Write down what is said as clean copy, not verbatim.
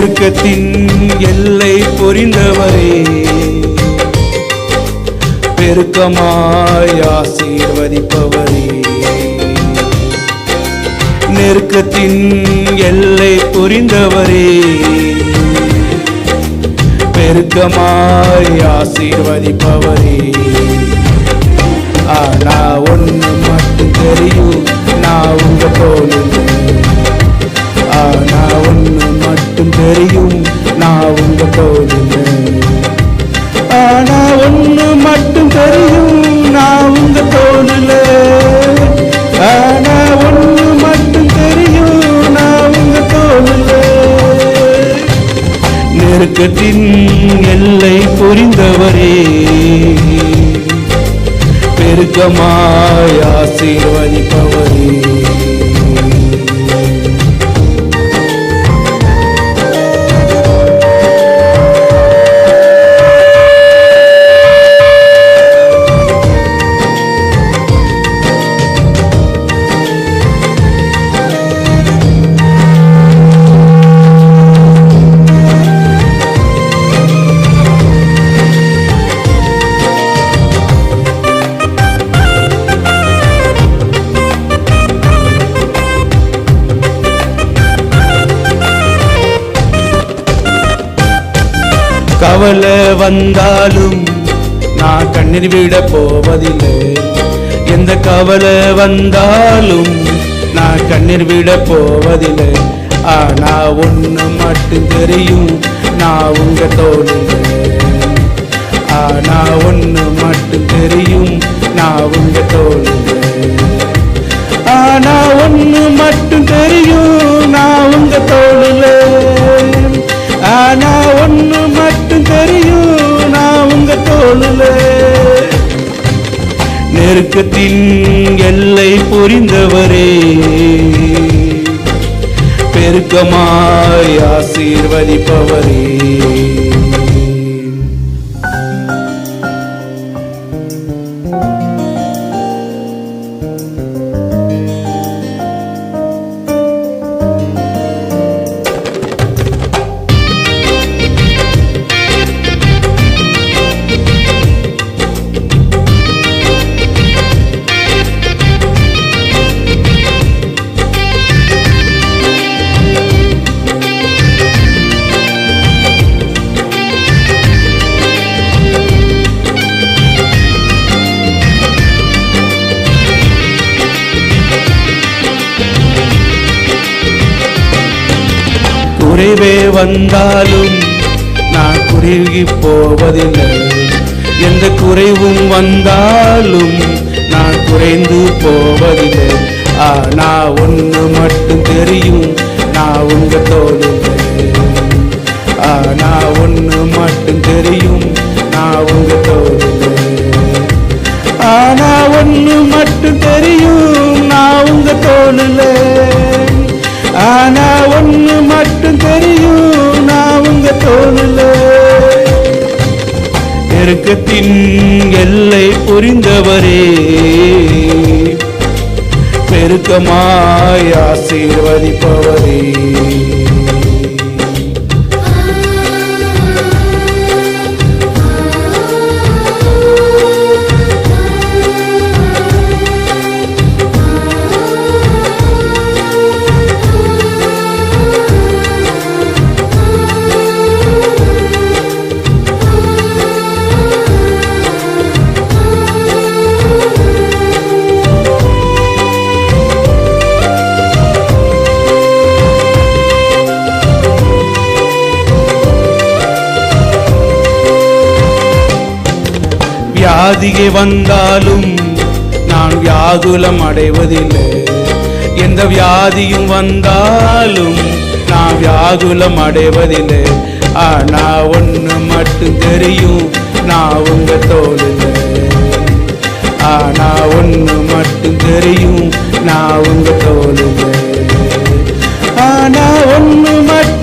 நெருக்கத்தின் எல்லை புரிந்தவரே, பெருக்கமாய் ஆசீர்வதிப்பவரே. நெருக்கத்தின் எல்லை புரிந்தவரே, பெருக்கமாய் ஆசீர்வதிப்பவரே. ஆனா ஒண்ணு மட்டும் தெரியும், நான் உங்க தோளில். ஆனா ஒண்ணு மட்டும் தெரியும், நான் உங்க தோளில். ஆனா ஒண்ணு மட்டும் தெரியும், நான் உங்க தோளில். ஆனா ஒண்ணு மட்டும் தெரியும், நான் உங்க தோளில். நெருக்கத்தின் எல்லை புரிந்தவரே, பெருக்கமாய் ஆசீர்வதிப்பவரே. கவலை வந்தாலும் நான் கண்ணீர் விட போவதில்லை. எந்த கவலை வந்தாலும் நான் கண்ணீர் விட போவதில்லை. ஆனா ஒண்ணு மட்டும் தெரியும், நான் உங்க தோளில். ஆனா ஒண்ணு மட்டும் தெரியும், நான் உங்க தோளில். ஆனா ஒண்ணு மட்டும் தெரியும், நான் உங்க தோளில். ஆனா ஒண்ணு மட்டும் தெரியும், நான் உங்க தோளில். நெருக்கத்தின் எல்லை புரிந்தவரே, பெருக்கமாய் ஆசீர்வதிப்பவரே. குறைவே வந்தாலும் நான் குறுகி போவதில்லை. எந்த குறைவும் வந்தாலும் நான் குறைந்து போவதில்லை. ஆனா ஒண்ணு மட்டும் தெரியும், நான் உங்க தோளில். ஆனா ஒண்ணு மட்டும் தெரியும், நான் உங்க தோளில். ஆனா ஒண்ணு மட்டும் தெரியும், நான் உங்க தோளில். ஆனா ஒண்ணு மட்டும் தெரியும், நான் உங்க தோளில். நெருக்கத்தின் எல்லை புரிந்தவரே, பெருக்கமாய் ஆசீர்வதிப்பவரே. வியாதிகை வந்தாலும் நான் வியாகுலம் அடைவதில்லை. எந்த வியாதியும் வந்தாலும் நான் வியாகுலம் அடைவதில்லை. ஆனா ஒண்ணு மட்டும் தெரியும், நான் உங்க தோளில். ஆனா ஒண்ணு மட்டும் தெரியும், நான் உங்க தோளில். ஆனா ஒண்ணு மட்டும்